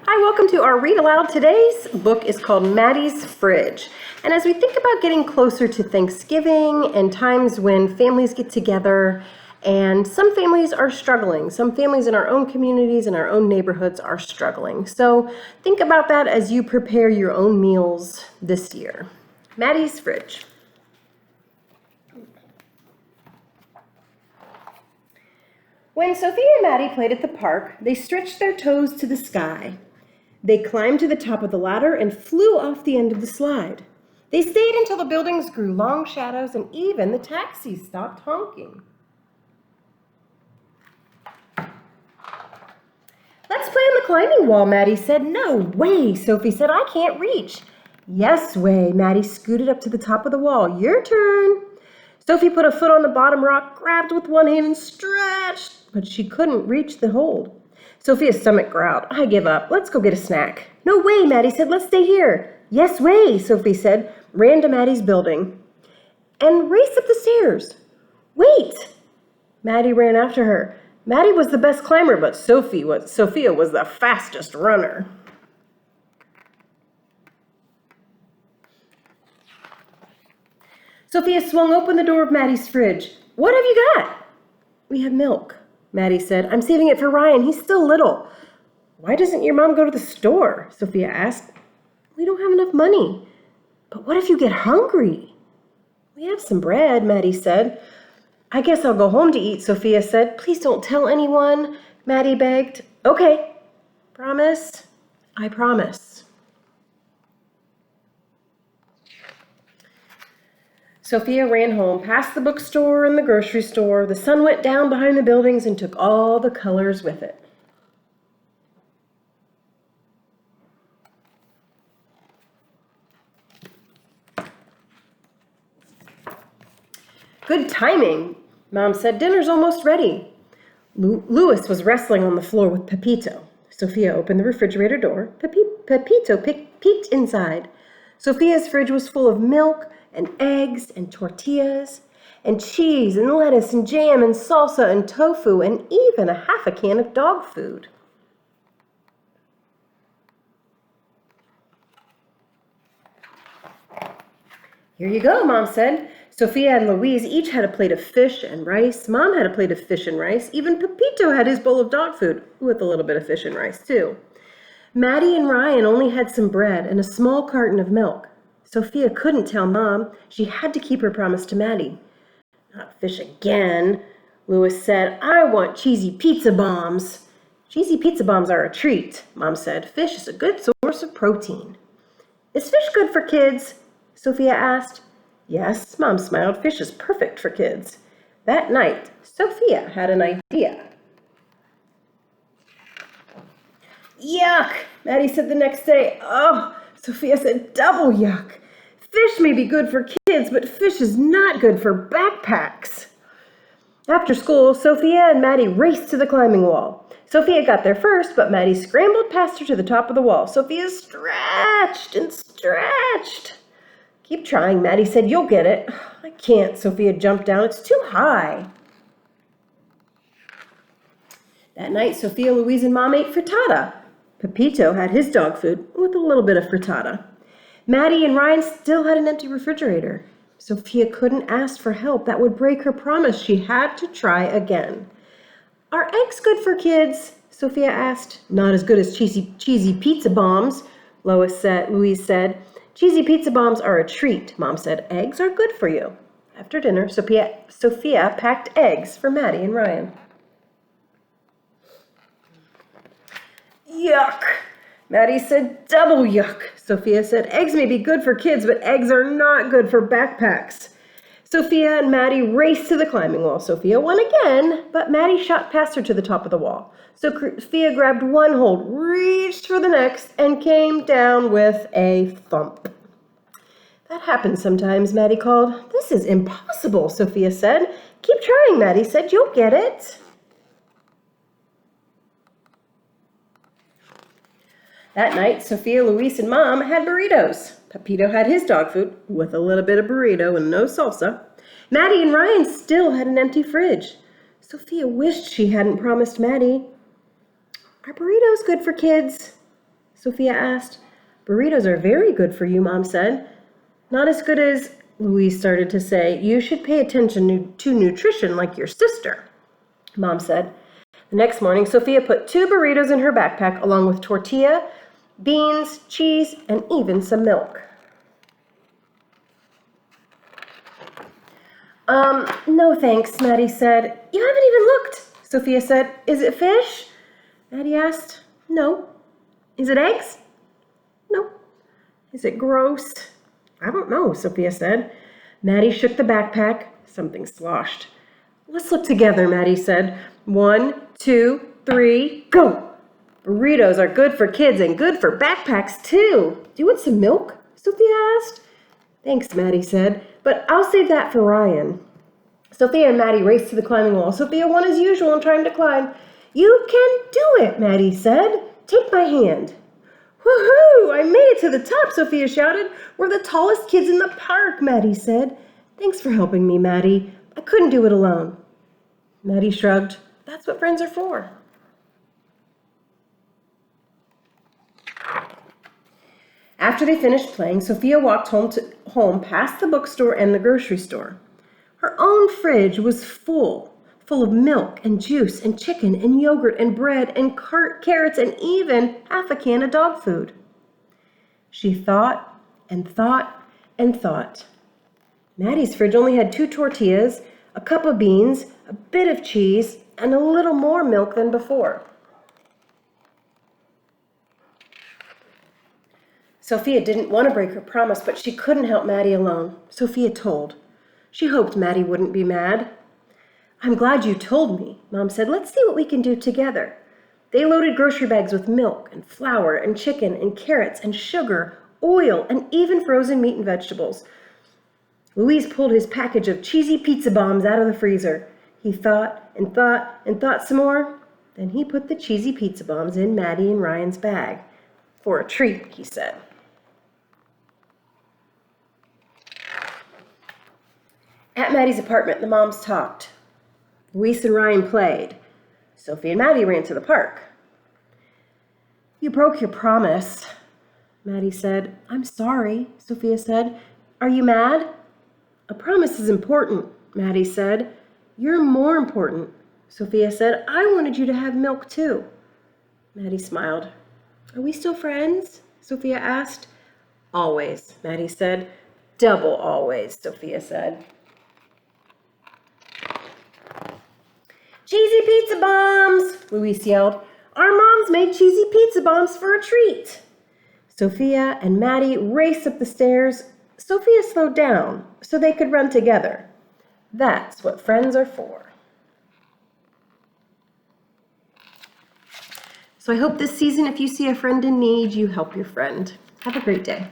Hi, welcome to our read aloud. Today's book is called Maddi's Fridge. And as we think about getting closer to Thanksgiving and times when families get together, and some families are struggling, some families in our own communities and our own neighborhoods are struggling. So think about that as you prepare your own meals this year. Maddi's Fridge. When Sophia and Maddi played at the park, they stretched their toes to the sky. They climbed to the top of the ladder and flew off the end of the slide. They stayed until the buildings grew long shadows and even the taxis stopped honking. Let's play on the climbing wall, Maddi said. No way, Sophie said. I can't reach. Yes way, Maddi scooted up to the top of the wall. Your turn. Sophie put a foot on the bottom rock, grabbed with one hand and stretched, but she couldn't reach the hold. Sophia's stomach growled. I give up. Let's go get a snack. No way, Maddi said. Let's stay here. Yes way, Sophie said, ran to Maddi's building and raced up the stairs. Wait! Maddi ran after her. Maddi was the best climber, but Sophia was the fastest runner. Sophia swung open the door of Maddi's fridge. What have you got? We have milk, Maddi said. I'm saving it for Ryan. He's still little. Why doesn't your mom go to the store? Sophia asked. We don't have enough money. But what if you get hungry? We have some bread, Maddi said. I guess I'll go home to eat, Sophia said. Please don't tell anyone, Maddi begged. Okay. Promise? I promise. Sophia ran home, past the bookstore and the grocery store. The sun went down behind the buildings and took all the colors with it. Good timing, Mom said. Dinner's almost ready. Louis was wrestling on the floor with Pepito. Sophia opened the refrigerator door. Pepito peeked inside. Sophia's fridge was full of milk and eggs and tortillas and cheese and lettuce and jam and salsa and tofu and even half a can of dog food. Here you go, Mom said. Sophia and Louise each had a plate of fish and rice. Mom had a plate of fish and rice. Even Pepito had his bowl of dog food with a little bit of fish and rice, too. Maddi and Ryan only had some bread and a small carton of milk. Sophia couldn't tell Mom. She had to keep her promise to Maddi. Not fish again, Louis said. I want cheesy pizza bombs. Cheesy pizza bombs are a treat, Mom said. Fish is a good source of protein. Is fish good for kids? Sophia asked. Yes, Mom smiled. Fish is perfect for kids. That night, Sophia had an idea. Yuck, Maddi said the next day. Oh, Sophia said, double yuck. Fish may be good for kids, but fish is not good for backpacks. After school, Sophia and Maddi raced to the climbing wall. Sophia got there first, but Maddi scrambled past her to the top of the wall. Sophia stretched and stretched. Keep trying, Maddi said. You'll get it. I can't, Sophia jumped down. It's too high. That night, Sophia, Louise, and Mom ate frittata. Pepito had his dog food with a little bit of frittata. Maddi and Ryan still had an empty refrigerator. Sophia couldn't ask for help. That would break her promise. She had to try again. Are eggs good for kids? Sophia asked. Not as good as cheesy pizza bombs, Louise said. Cheesy pizza bombs are a treat, Mom said. Eggs are good for you. After dinner, Sophia packed eggs for Maddi and Ryan. Yuck, Maddi said. Double yuck, Sophia said. Eggs may be good for kids, but eggs are not good for backpacks. Sophia and Maddi raced to the climbing wall. Sophia won again, but Maddi shot past her to the top of the wall. Sophia grabbed one hold, reached for the next, and came down with a thump. That happens sometimes, Maddi called. This is impossible, Sophia said. Keep trying, Maddi said. You'll get it. That night, Sophia, Louise, and Mom had burritos. Pepito had his dog food with a little bit of burrito and no salsa. Maddi and Ryan still had an empty fridge. Sophia wished she hadn't promised Maddi. Are burritos good for kids? Sophia asked. Burritos are very good for you, Mom said. Not as good as, Louise started to say. You should pay attention to nutrition like your sister, Mom said. The next morning, Sophia put 2 burritos in her backpack along with tortilla, beans, cheese, and even some milk. No thanks, Maddi said. You haven't even looked, Sophia said. Is it fish? Maddi asked. No. Is it eggs? No. Is it gross? I don't know, Sophia said. Maddi shook the backpack. Something sloshed. Let's look together, Maddi said. 1, 2, 3, go! Burritos are good for kids and good for backpacks, too. Do you want some milk? Sophia asked. Thanks, Maddi said, but I'll save that for Ryan. Sophia and Maddi raced to the climbing wall. Sophia won as usual in trying to climb. You can do it, Maddi said. Take my hand. Woohoo! I made it to the top, Sophia shouted. We're the tallest kids in the park, Maddi said. Thanks for helping me, Maddi. I couldn't do it alone. Maddi shrugged. That's what friends are for. After they finished playing, Sophia walked home past the bookstore and the grocery store. Her own fridge was full of milk and juice and chicken and yogurt and bread and carrots and even half a can of dog food. She thought and thought and thought. Maddi's fridge only had 2 tortillas, a cup of beans, a bit of cheese, and a little more milk than before. Sophia didn't want to break her promise, but she couldn't help Maddi alone. Sophia told. She hoped Maddi wouldn't be mad. I'm glad you told me, Mom said. Let's see what we can do together. They loaded grocery bags with milk and flour and chicken and carrots and sugar, oil, and even frozen meat and vegetables. Louise pulled his package of cheesy pizza bombs out of the freezer. He thought and thought and thought some more. Then he put the cheesy pizza bombs in Maddi and Ryan's bag. For a treat, he said. At Maddi's apartment, the moms talked. Louise and Ryan played. Sophie and Maddi ran to the park. You broke your promise, Maddi said. I'm sorry, Sophia said. Are you mad? A promise is important, Maddi said. You're more important, Sophia said. I wanted you to have milk too. Maddi smiled. Are we still friends? Sophia asked. Always, Maddi said. Double always, Sophia said. Cheesy pizza bombs, Louise yelled. Our moms made cheesy pizza bombs for a treat. Sophia and Maddi raced up the stairs. Sophia slowed down so they could run together. That's what friends are for. So I hope this season, if you see a friend in need, you help your friend. Have a great day.